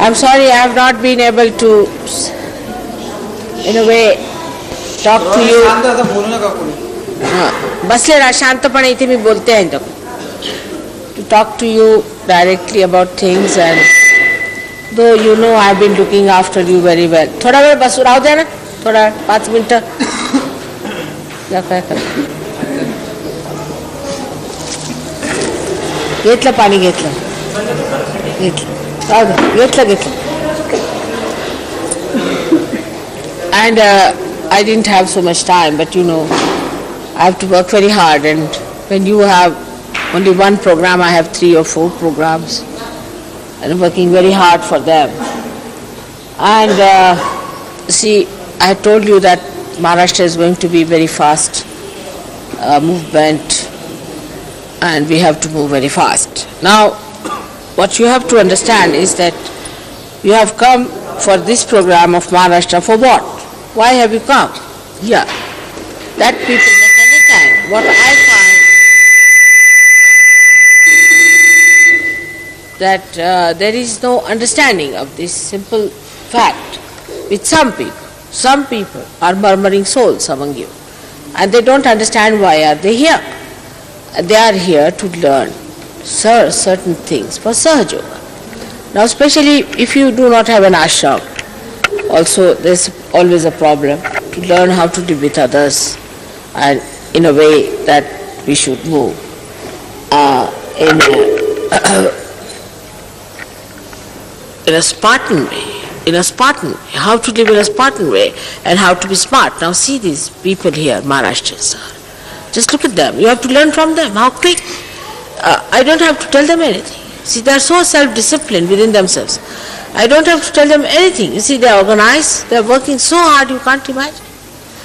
I'm sorry I have not been able to, in a way, talk to you. बसले रहा शांतपणे इथे मी बोलते आहे तो. To talk to you directly about things, and though you know I've been looking after you very well. थोडा वेळ बसू राहू द्या ना, थोडा 5 मिनिटं. काय कर घेतलं पाणी घेतलं राहू द्या घेतलं. And I didn't have so much time, but you know I have to work very hard, and when you have only one program, I have 3 or 4 programs, and I'm working very hard for them. And see, I told you that Maharashtra is going to be very fast movement, and we have to move very fast. Now, what you have to understand is that you have come for this program of Maharashtra for what? Why have you come? Yeah. That people must understand. What I find that there is no understanding of this simple fact with some people. Some people are murmuring souls among you, and they don't understand why are they here. They are here to learn certain things for Sahaja Yoga. Now, especially if you do not have an ashram, also there's always a problem to learn how to live with others, and in a way that we should move in a Spartan way. In a Spartan way, how to live in a Spartan way and how to be smart. Now see these people here, Maharashtrians are. Just look at them. You have to learn from them. How quick. I don't have to tell them anything. See, they are so self-disciplined within themselves. I don't have to tell them anything. You see, they are organized. They are working so hard you can't imagine.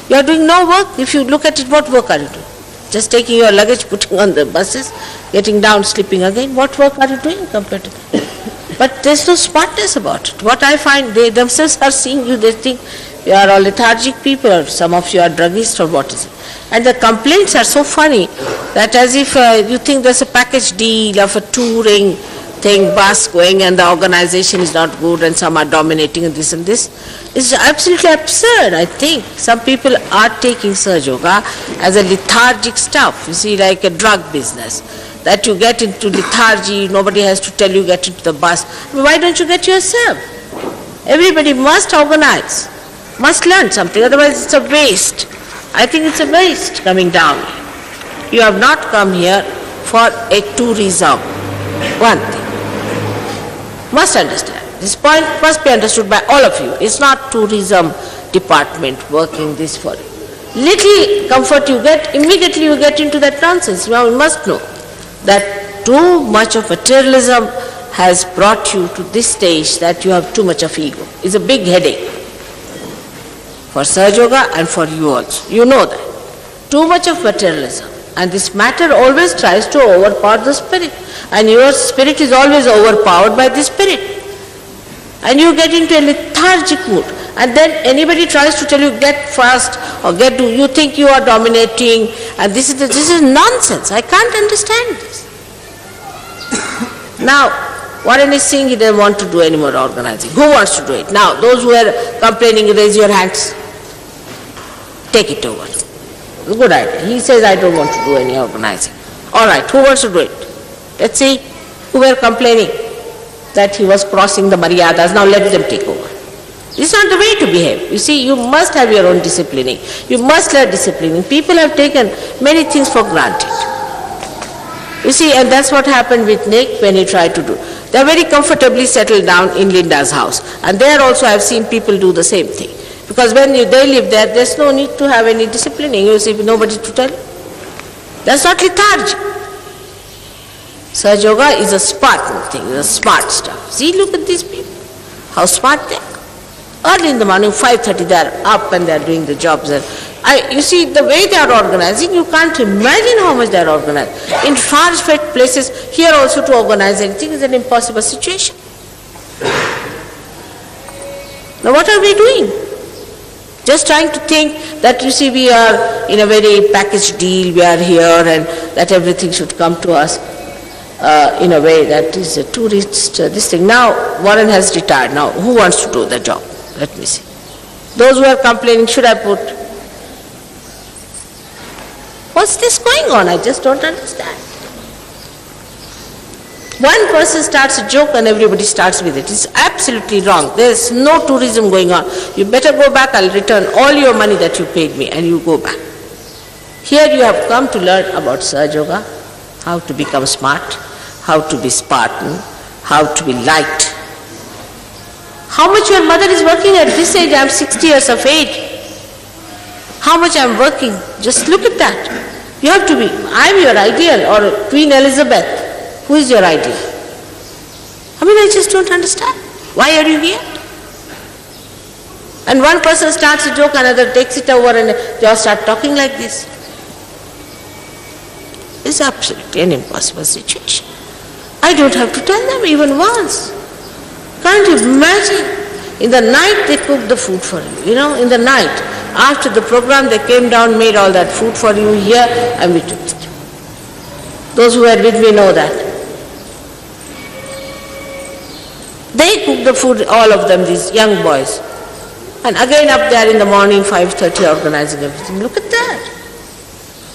You are doing no work. If you look at it, what work are you doing? Just taking your luggage, putting on the buses, getting down, sleeping again. What work are you doing compared to that? But there's no smartness about it. What I find, they themselves are seeing you, they think you are all lethargic people, or some of you are druggists, or what is it. And the complaints are so funny that as if you think there's a package deal of a touring thing, bus going, and the organization is not good and some are dominating and this and this. It's absolutely absurd, I think. Some people are taking Sahaja Yoga as a lethargic stuff, you see, like a drug business. That you get into lethargy, nobody has to tell you get into the bus. Why don't you get yourself? Everybody must organize, must learn something, otherwise it's a waste. I think it's a waste coming down. You have not come here for a tourism. One thing. Must understand. This point must be understood by all of you. It's not tourism department working this for you. Little comfort you get, immediately you get into that nonsense. Now you must know that too much of materialism has brought you to this stage that you have too much of ego. It's a big headache for Sahaja Yoga and for you also. You know that. Too much of materialism. And this matter always tries to overpower the spirit. And your spirit is always overpowered by the spirit. And you get into a lethargic mood. And then anybody tries to tell you get fast or you think you are dominating, and this is nonsense. I can't understand this. Now, Warren is saying he doesn't want to do any more organizing. Who wants to do it? Now, those who are complaining, raise your hands. Take it over. It's a good idea. He says I don't want to do any organizing. All right, who wants to do it? Let's see who were complaining that he was crossing the maryadas. Now let them take over. This is not the way to behave. You see, you must have your own disciplining. You must learn disciplining. People have taken many things for granted. You see, and that's what happened with Nick when he tried to do. They are very comfortably settled down in Linda's house. And there also I have seen people do the same thing. Because when they live there, there's no need to have any disciplining. You see, nobody to tell. That's not lethargy. Sahaja Yoga is a Spartan thing, it's a smart stuff. See, look at these people. How smart they are. Early in the morning, 5:30, they are up and they are doing the jobs. You see, the way they are organizing, you can't imagine how much they are organized. In far-fetched places, here also to organize anything is an impossible situation. Now what are we doing? Just trying to think that, you see, we are in a very packaged deal, we are here and that everything should come to us. in a way that is a tourist, this thing. Now, Warren has retired. Now, who wants to do the job? Let me see. Those who are complaining, should I put? What's this going on? I just don't understand. One person starts a joke and everybody starts with it. It's absolutely wrong. There's no tourism going on. You better go back. I'll return all your money that you paid me, and you go back. Here you have come to learn about Sahaja Yoga, how to become smart, how to be Spartan, how to be light. How much your mother is working at this age? I'm 60 years of age. How much I'm working? Just look at that. You have to be, I'm your ideal, or Queen Elizabeth. Who is your ideal? I mean, I just don't understand. Why are you here? And one person starts a joke, another takes it over, and they all start talking like this. It's absolutely an impossible situation. I don't have to tell them even once. Can't you imagine? In the night they cooked the food for you. In the night. After the program they came down, made all that food for you here, and we took it. Those who were with me know that. They cooked the food, all of them, these young boys. And again up there in the morning, 5:30, organizing everything. Look at that.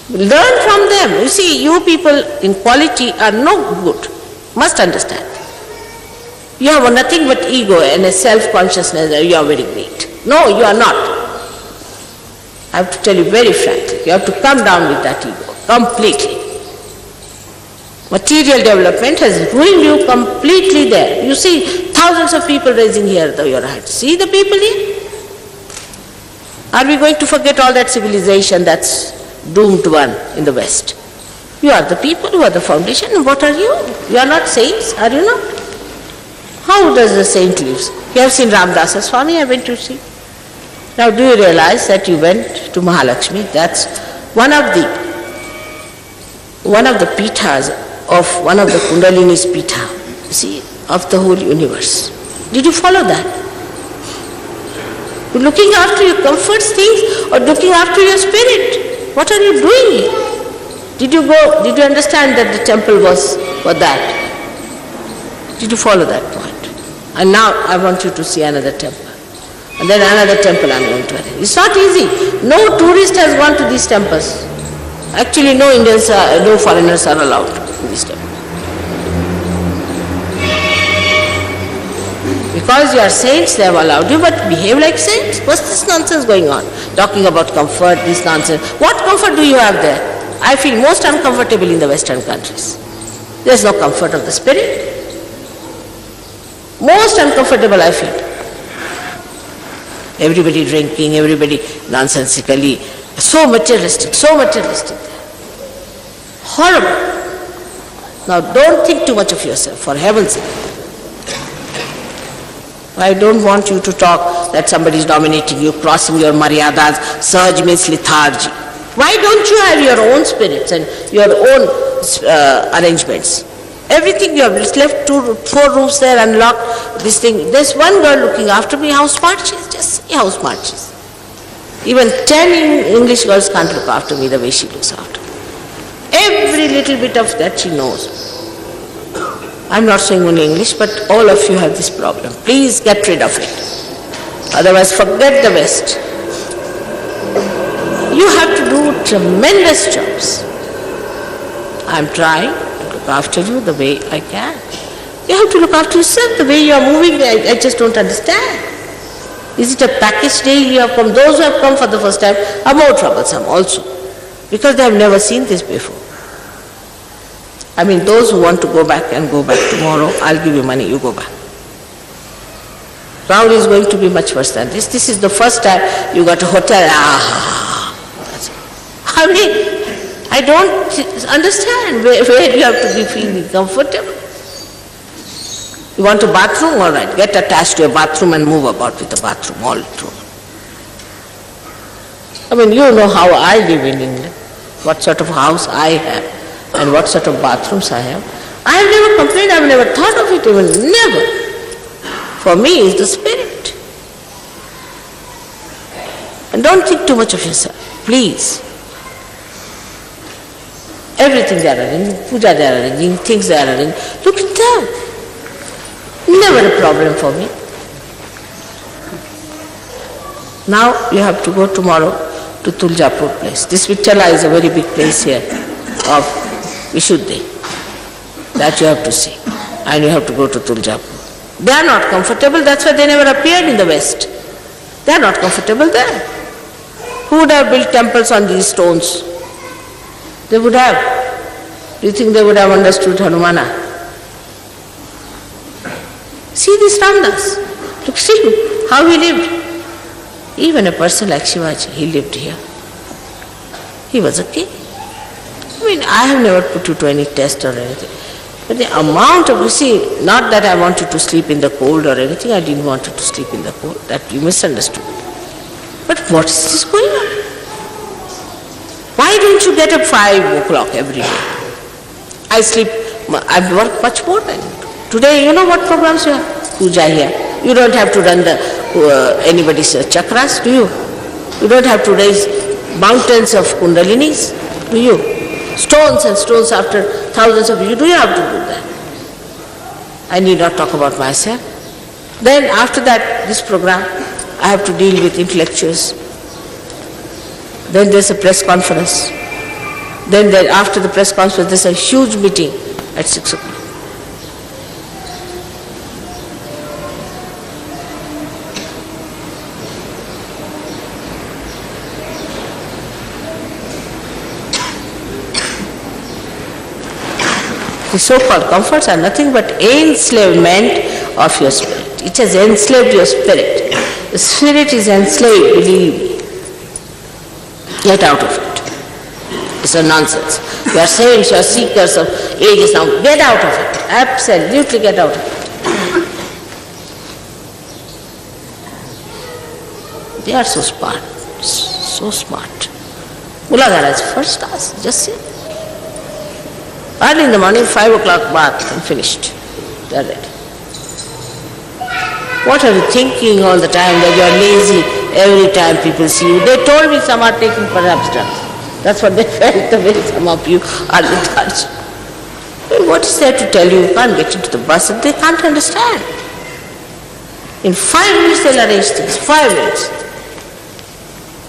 Learn from them. You see, you people in quality are no good. Must understand. You have nothing but ego and a self-consciousness that you are very great. No, you are not. I have to tell you very frankly, you have to come down with that ego, completely. Material development has ruined you completely there. You see thousands of people raising here your hands. See the people here? Are we going to forget all that civilization that's doomed one in the West? You are the people who are the foundation, and what are you? You are not saints, are you not? How does the saint live? You have seen Ramdasa Swami, haven't you seen? Now do you realize that you went to Mahalakshmi? That's one of the pithas of one of the Kundalini's pitha, you see, of the whole universe. Did you follow that? You're looking after your comforts things or looking after your spirit? What are you doing here? Did you understand that the temple was for that? Did you follow that point? And now I want you to see another temple. And then another temple I'm going to attend. It's not easy. No tourist has gone to these temples. Actually, no Indians, no foreigners are allowed to these temples. Because you are saints, they have allowed you, but behave like saints. What's this nonsense going on? Talking about comfort, this nonsense. What comfort do you have there? I feel most uncomfortable in the Western countries. There's no comfort of the spirit. Most uncomfortable I feel. Everybody drinking, everybody nonsensically, so materialistic there. Horrible. Now don't think too much of yourself, for heaven's sake. I don't want you to talk that somebody is dominating you, crossing your maryadas. Surge means lethargy. Why don't you have your own spirits and your own arrangements? Everything you have left 4 rooms there unlocked, this thing. There's one girl looking after me, how smart she is. Just see how smart she is. Even 10 English girls can't look after me the way she looks after me. Every little bit of that she knows. I'm not saying only English, but all of you have this problem. Please get rid of it. Otherwise forget the West. You have to do tremendous jobs. I'm trying to look after you the way I can. You have to look after yourself the way you are moving. I just don't understand. Is it a package deal you have come? Those who have come for the first time are more troublesome also, because they have never seen this before. I mean, those who want to go back and go back tomorrow, I'll give you money, you go back. Crowd is going to be much worse than this. This is the first time you got a hotel. I mean, I don't understand where you have to be feeling comfortable. You want a bathroom? All right, get attached to a bathroom and move about with the bathroom all through. I mean, you know how I live in England, what sort of house I have and what sort of bathrooms I have. I have never complained, I have never thought of it even, never. For me, it's the spirit. And don't think too much of yourself, please. Everything they are arranging, puja they are arranging, things they are arranging. Look at them. Never a problem for me. Now you have to go tomorrow to Tuljapur place. This Vitala is a very big place here of Vishuddhi. That you have to see. And you have to go to Tuljapur. They are not comfortable, that's why they never appeared in the West. They are not comfortable there. Who would have built temples on these stones? They would have. Do you think they would have understood Hanumana? See these Ramdas. Look, see how he lived. Even a person like Shivaji, he lived here. He was a king. I mean, I have never put you to any test or anything. But the amount of, you see, not that I want you to sleep in the cold or anything, I didn't want you to sleep in the cold, that you misunderstood. But what is this going on? Why don't you get up 5 o'clock every day? I sleep, I work much more than you do. Today, you know what programs you have? Puja here. You don't have to run the anybody's chakras, do you? You don't have to raise mountains of kundalinis, do you? Stones and stones after thousands of years, do you have to do that? I need not talk about myself. Then after that, this program, I have to deal with intellectuals. Then there's a press conference. Then after the press conference, there's a huge meeting at 6 o'clock. The so-called comforts are nothing but enslavement of your spirit. It has enslaved your spirit. The spirit is enslaved, believe me. Get out of it. It's a nonsense. You are saints, you are seekers of ages now. Get out of it. Absolutely get out of it. They are so smart. So smart. Muladhara is first class. Just see. Early in the morning, 5 o'clock bath and finished. They are ready. What are you thinking all the time that you are lazy every time people see you? They told me some are taking perhaps drugs. That's what they felt, the way some of you are lethargy. What is there to tell you? You can't get into the bus and they can't understand. In 5 minutes they'll arrange things. 5 minutes.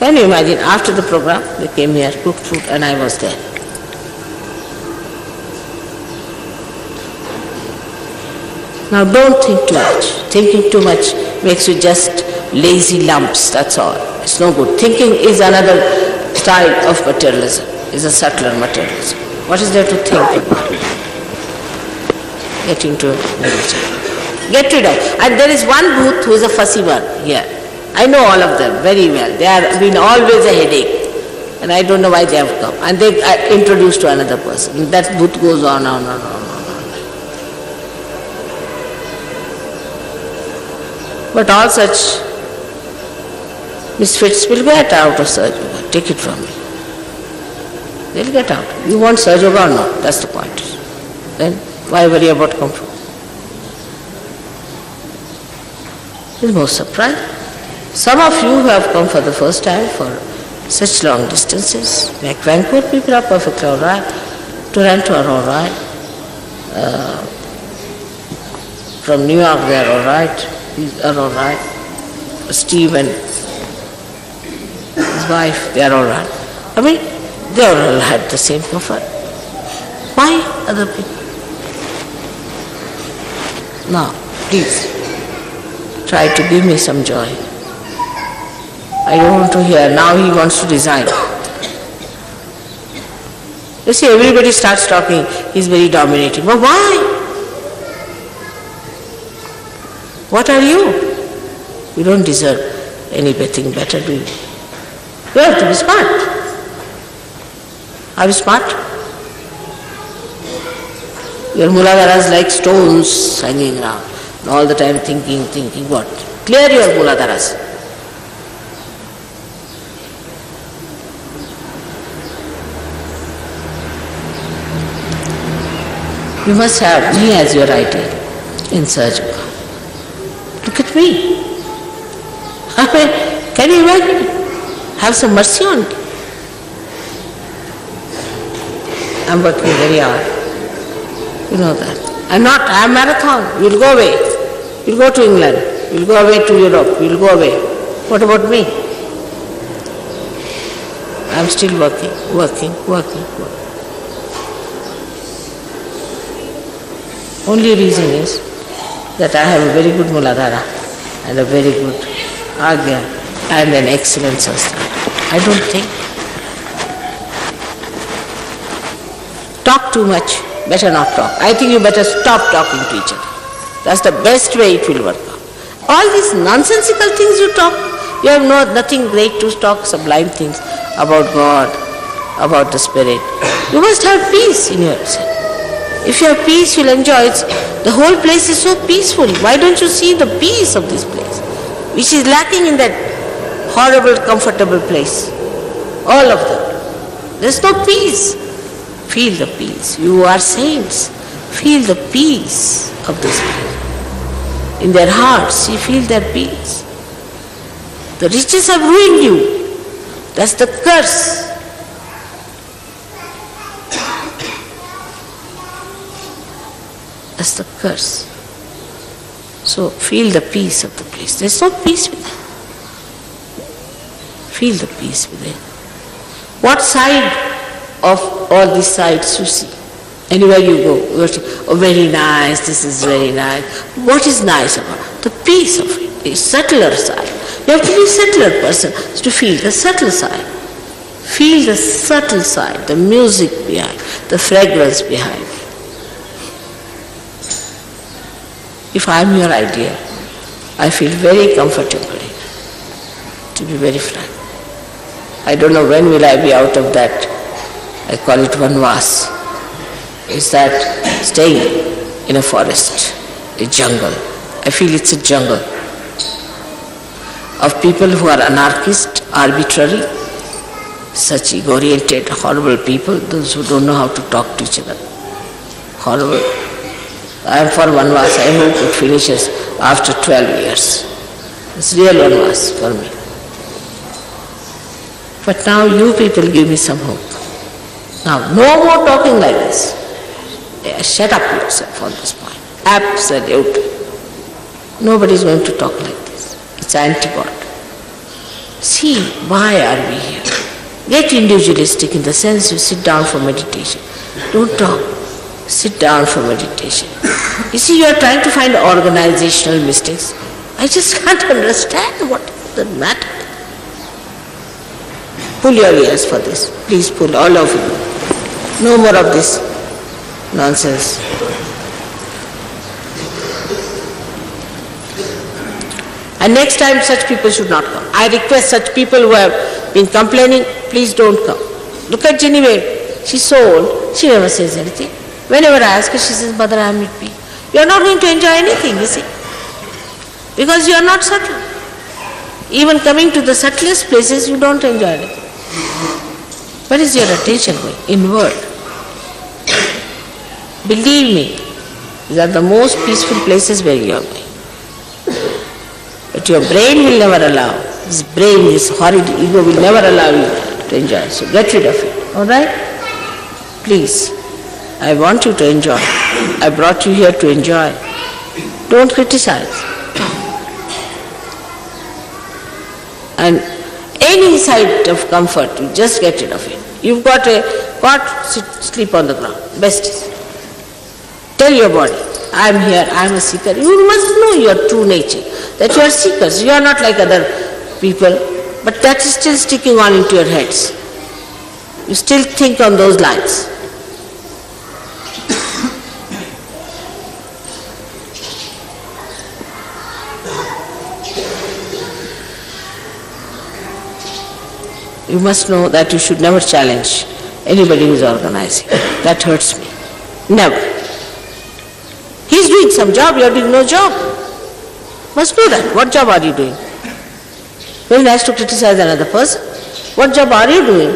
Can you imagine? After the program, they came here, cooked food, and I was there. Now don't think too much. Thinking too much makes you just lazy lumps, that's all. It's no good. Thinking is another style of materialism, is a subtler materialism. What is there to think about? Get into meditation. Get rid of. And there is one booth who is a fussy one here. I know all of them very well. They have been always a headache. And I don't know why they have come. And they are introduced to another person. That booth goes on. But all such misfits will get out of Sahaja Yoga. Take it from me. They'll get out. You want Sahaja Yoga or not? That's the point. Then why worry about comfort? It's most surprising. Some of you who have come for the first time for such long distances, like Vancouver people are perfectly all right, Toronto are all right, from New York they are all right. These are all right. Steve and his wife, they are all right. I mean, they all had the same comfort. Why other people? Now, please, try to give me some joy. I don't want to hear, now he wants to resign. You see, everybody starts talking, he's very dominating. But why? What are you? You don't deserve anything better, do you? You have to be smart. Are you smart? Your muladharas like stones hanging around. All the time thinking what? Clear your muladharas. You must have me as your ideal in Sahaja Yoga. Look at me. Can you imagine? Have some mercy on me. I'm working very hard. You know that. I'm marathon. You'll go away. You'll go to England. You'll go away to Europe. You'll go away. What about me? I'm still working. Only reason is that I have a very good Muladhara and a very good Agya and an excellent Sastra. I don't think. Talk too much, better not talk. I think you better stop talking to each other. That's the best way it will work out. All these nonsensical things you talk, you have nothing great to talk, sublime things about God, about the Spirit. You must have peace in yourself. If you have peace, you'll enjoy it. The whole place is so peaceful. Why don't you see the peace of this place, which is lacking in that horrible, comfortable place? All of them. There's no peace. Feel the peace. You are saints. Feel the peace of this place. In their hearts, you feel their peace. The riches have ruined you. That's the curse. That's the curse. So feel the peace of the place. There's no peace within. Feel the peace within. What side of all these sides you see? Anywhere you go, you say, oh, very nice, this is very nice. What is nice about it? The peace of it, the subtler side. You have to be a subtler person to feel the subtle side. Feel the subtle side, the music behind, the fragrance behind. If I am your idea, I feel very comfortably, to be very frank. I don't know when will I be out of that, I call it vanvas. Is that staying in a forest, a jungle. I feel it's a jungle of people who are anarchist, arbitrary, such ego-oriented, horrible people, those who don't know how to talk to each other. Horrible. I am for vanvas. I hope it finishes after 12 years. It's real vanvas for me. But now you people give me some hope. Now, no more talking like this. Shut up yourself on this point. Absolutely. Nobody is going to talk like this. It's anti-God. See, why are we here? Get individualistic in the sense you sit down for meditation. Don't talk. Sit down for meditation. You see, you are trying to find organizational mistakes. I just can't understand what is the matter. Pull your ears for this. Please pull, all of you. No more of this nonsense. And next time such people should not come. I request such people who have been complaining, please don't come. Look at Genevieve. She's so old. She never says anything. Whenever I ask her, she says, Mother, I am at peace. You are not going to enjoy anything, you see. Because you are not subtle. Even coming to the subtlest places, you don't enjoy anything. Where is your attention going? Inward. Believe me, these are the most peaceful places where you are going. But your brain will never allow. This brain, this horrid ego will never allow you to enjoy. So get rid of it. Alright? Please. I want you to enjoy. I brought you here to enjoy. Don't criticize. And any side of comfort, you just get rid of it. You've got a cot, sleep on the ground. Best is. Tell your body, I am here, I am a seeker. You must know your true nature, that you are seekers. You are not like other people, but that is still sticking on into your heads. You still think on those lines. You must know that you should never challenge anybody who is organizing. That hurts me. Never. He is doing some job, you are doing no job. Must know that. What job are you doing? Very nice to criticize another person. What job are you doing?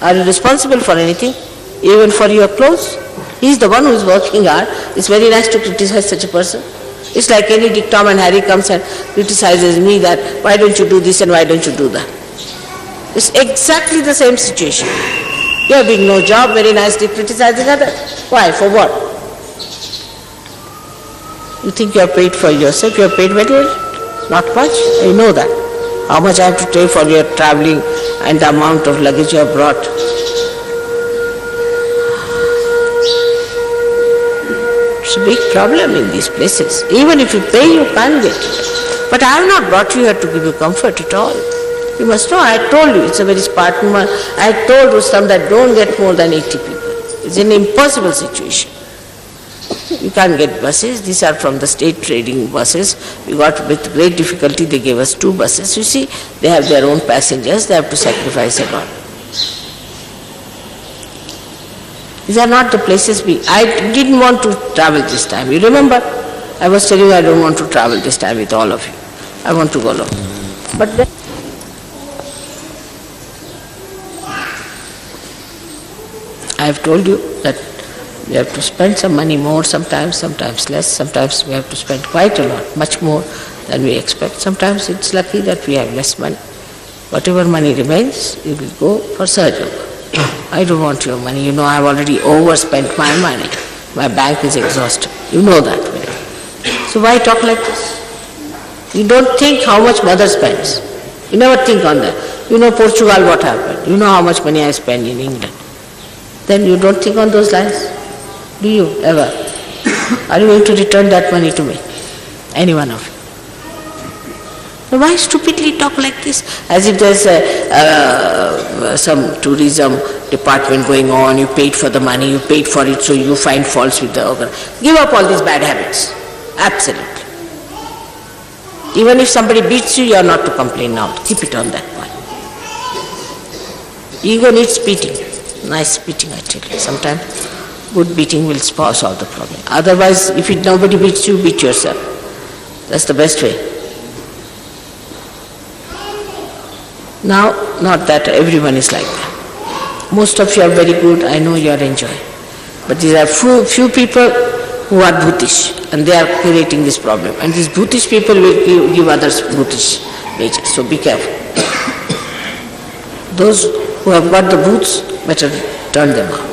Are you responsible for anything? Even for your clothes? He is the one who is working hard. It's very nice to criticize such a person. It's like any Dick, Tom and Harry comes and criticizes me that why don't you do this and why don't you do that? It's exactly the same situation. You are doing no job, very nicely criticizing others. Why? For what? You think you are paid for yourself, you are paid very well? Not much, you know that. How much I have to pay for your travelling and the amount of luggage you have brought. It's a big problem in these places. Even if you pay, you can't get it. But I have not brought you here to give you comfort at all. You must know, I told you, it's a very Spartan one. I told Rustam that don't get more than 80 people. It's an impossible situation. You can't get buses. These are from the state trading buses. We got with great difficulty, they gave us 2 buses. You see, they have their own passengers, they have to sacrifice a lot. These are not the places I didn't want to travel this time. You remember? I was telling you I don't want to travel this time with all of you. I want to go alone. But then I have told you that we have to spend some money more sometimes less, sometimes we have to spend quite a lot, much more than we expect. Sometimes it's lucky that we have less money. Whatever money remains, we will go for Sahaja Yoga. I don't want your money. You know I have already overspent my money. My bank is exhausted. You know that very well. So why talk like this? You don't think how much mother spends. You never think on that. You know Portugal what happened. You know how much money I spend in England. Then you don't think on those lines? Do you ever? Are you going to return that money to me? Any one of you? So why stupidly talk like this? As if there's some tourism department going on, you paid for the money, you paid for it, so you find faults with the organ. Give up all these bad habits. Absolutely. Even if somebody beats you, you are not to complain now. Keep it on that point. Ego needs beating. Nice beating, I tell you. Sometimes good beating will solve the problem. Otherwise, if nobody beats you, beat yourself. That's the best way. Now, not that everyone is like that. Most of you are very good, I know you are enjoying. But these are few people who are brutish, and they are creating this problem. And these brutish people will give others brutish nature, so be careful. Those who have got the boots, better turn them out.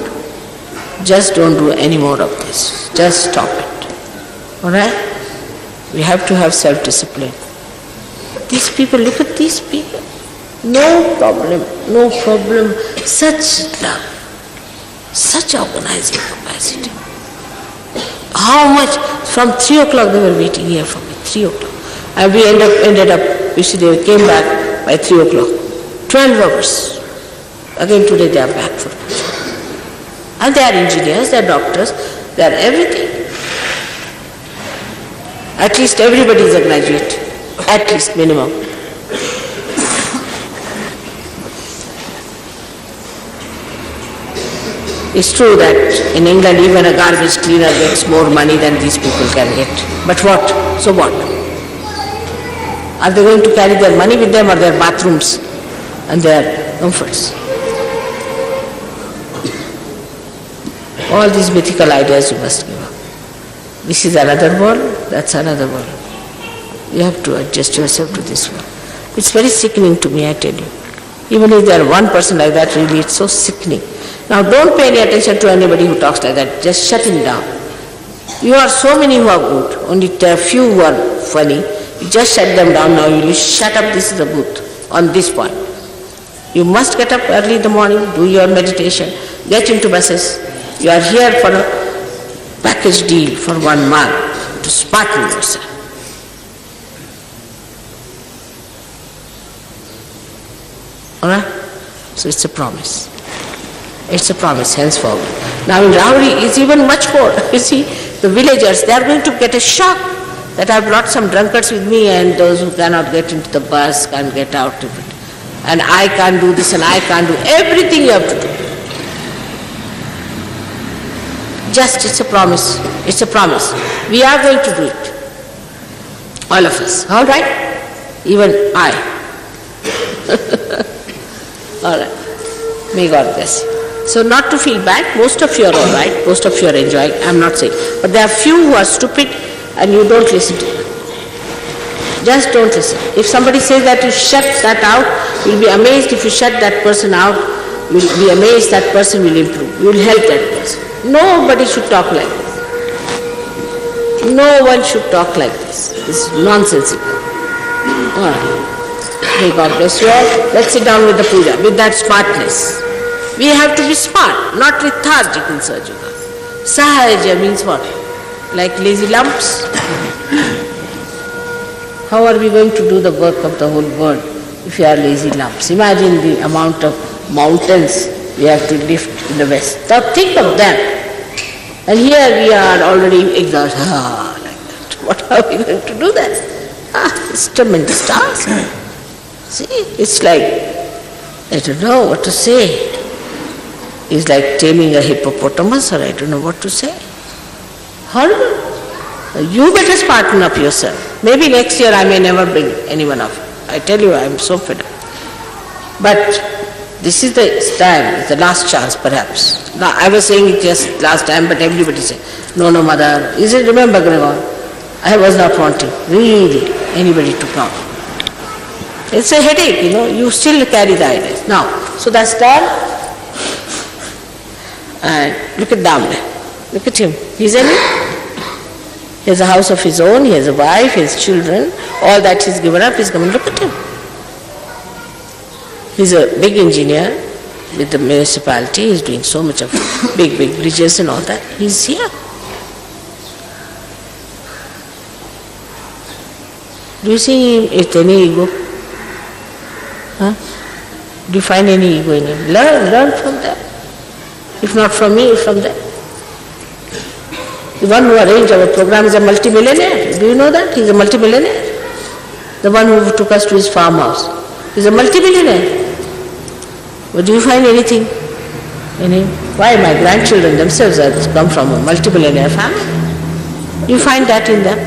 Just don't do any more of this. Just stop it. Alright? We have to have self-discipline. These people, look at these people. No problem, no problem. Such love, such organizing capacity. How much? From 3 o'clock they were waiting here for me, 3 o'clock. And we ended up, you see, they came back by 3 o'clock. 12 hours. Again today they are back for puja. And they are engineers, they are doctors, they are everything. At least everybody is a graduate. At least minimum. It's true that in England even a garbage cleaner gets more money than these people can get. But what? So what? Are they going to carry their money with them or their bathrooms and their comforts? All these mythical ideas you must give up. This is another world, that's another world. You have to adjust yourself to this world. It's very sickening to me, I tell you. Even if there are one person like that, really it's so sickening. Now don't pay any attention to anybody who talks like that, just shut him down. You are so many who are good, only there are few who are funny. You just shut them down now, you shut up, this is a booth, on this point. You must get up early in the morning, do your meditation, get into buses. You are here for a package deal for 1 month, to smarten yourself. Alright? So it's a promise. It's a promise henceforward. Now in Rauri it's even much more. You see, the villagers, they are going to get a shock that I brought some drunkards with me and those who cannot get into the bus can't get out of it. And I can't do this and I can't do everything you have to do. Just, it's a promise. It's a promise. We are going to do it. All of us. All right? Even I. All right. May God bless you. So not to feel bad, most of you are all right, most of you are enjoying, I'm not saying. But there are few who are stupid and you don't listen to them. Just don't listen. If somebody says that you shut that out, you'll be amazed if you shut that person out You will be amazed that person will improve. You will help that person. Nobody should talk like this. No one should talk like this. This is nonsensical. Alright. May God bless you all. Let's sit down with the puja, with that smartness. We have to be smart, not lethargic in Sahaja Yoga. Sahaja means what? Like lazy lumps? How are we going to do the work of the whole world if we are lazy lumps? Imagine the amount of mountains we have to lift in the West. Now think of them. And here we are already exhausted. Like that. What are we going to do that? It's a tremendous task. See, it's like, I don't know what to say. It's like taming a hippopotamus, or I don't know what to say. Horrible. You better smarten up yourself. Maybe next year I may never bring anyone of you. I tell you, I am so fed up. But this is the time, it's the last chance perhaps. Now, I was saying it just last time, but everybody said, no, mother. You said, remember, Gregor, I was not wanting really anybody to come. It's a headache, you still carry the ideas. Now, so that's done. And look at Damle. Look at him. He's any? He has a house of his own, he has a wife, he has children. All that he's given up, he's coming. Look at him. He's a big engineer with the municipality. He's doing so much of big bridges and all that. He's here. Do you see him with any ego? Huh? Do you find any ego in him? Learn from them. If not from me, from them. The one who arranged our program is a multimillionaire. Do you know that? He's a multimillionaire. The one who took us to his farmhouse. He's a multimillionaire. But do you find anything in him? Why? My grandchildren themselves have come from a multimillionaire family. You find that in them.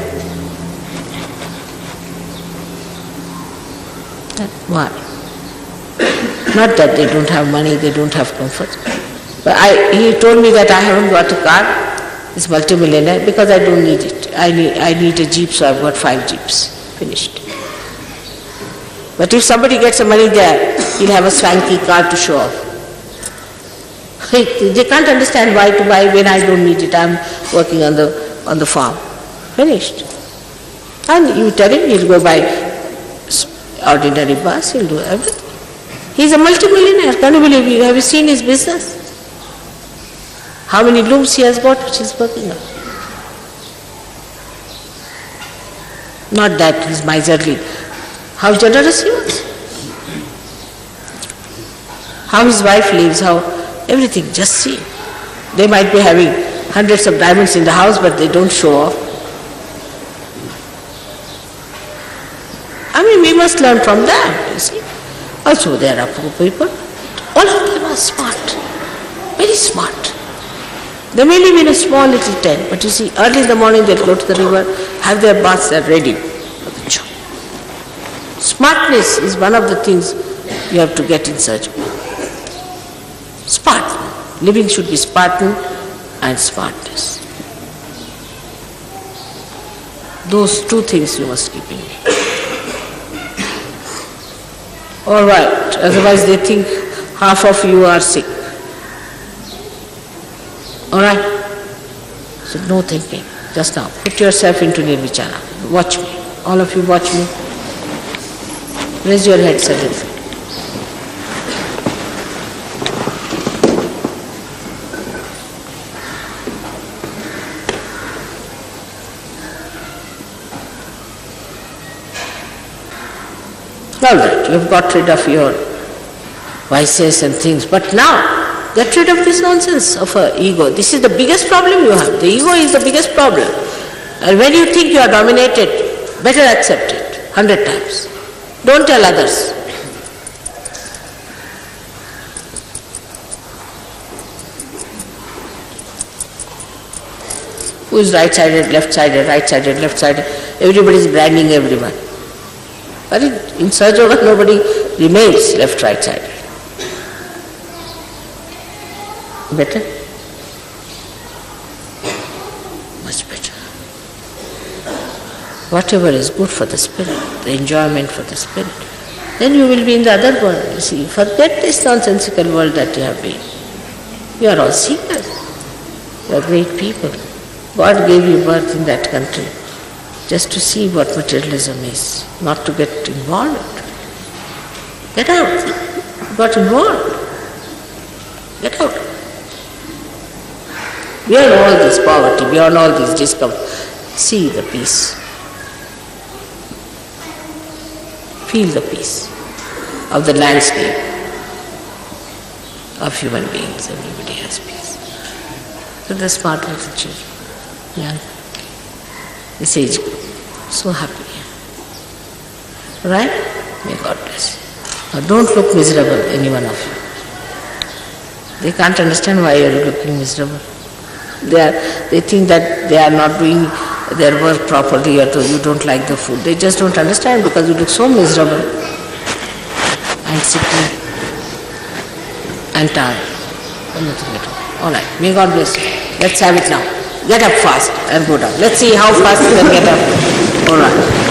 Why? Not that they don't have money, they don't have comfort. But he told me that I haven't got a car, this multimillionaire, because I don't need it. I need a jeep, so I've got 5 jeeps. Finished. But if somebody gets some money there, he'll have a swanky car to show off. They can't understand why to buy when I don't need it. I'm working on the farm. Finished. And you tell him he'll go by ordinary bus, he'll do everything. He's a multimillionaire. Can you believe it? Have you seen his business? How many looms he has got which he's working on? Not that he's miserly. How generous he was. How his wife lives, how everything, just see. They might be having hundreds of diamonds in the house, but they don't show off. I mean, we must learn from them, you see. Also, there are poor people. All of them are smart, very smart. They may live in a small little tent, but you see, early in the morning they'll go to the river, have their baths, they're ready for the job. Smartness is one of the things you have to get in search of. Spartan. Living should be Spartan and smartness. Those 2 things you must keep in mind. All right, otherwise they think half of you are sick. All right? So no thinking. Just now, put yourself into nirvichara. Watch me. All of you watch me. Raise your head suddenly. All right, you've got rid of your vices and things, but now get rid of this nonsense of ego. This is the biggest problem you have. The ego is the biggest problem. And when you think you are dominated, better accept it 100 times. Don't tell others. Who is right-sided, left-sided, right-sided, left-sided? Everybody is branding everyone. But in Sahaja Yoga, nobody remains left, right-sided. Better? Much better. Whatever is good for the spirit, the enjoyment for the spirit, then you will be in the other world. You see, forget this nonsensical world that you have been. You are all seekers. You are great people. God gave you birth in that country just to see what materialism is, not to get involved. Get out. You got involved. Get out. Beyond all this poverty, beyond all this discomfort, see the peace. Feel the peace of the landscape of human beings. Everybody has peace. So the smart little children, young, this age group, so happy. Right? May God bless. Now don't look miserable, any one of you. They can't understand why you are looking miserable. They think that they are not doing their work properly, or you don't like the food. They just don't understand because you look so miserable and sickly and tired. Nothing at all. All right, may God bless you. Let's have it now. Get up fast and go down. Let's see how fast you can get up. All right.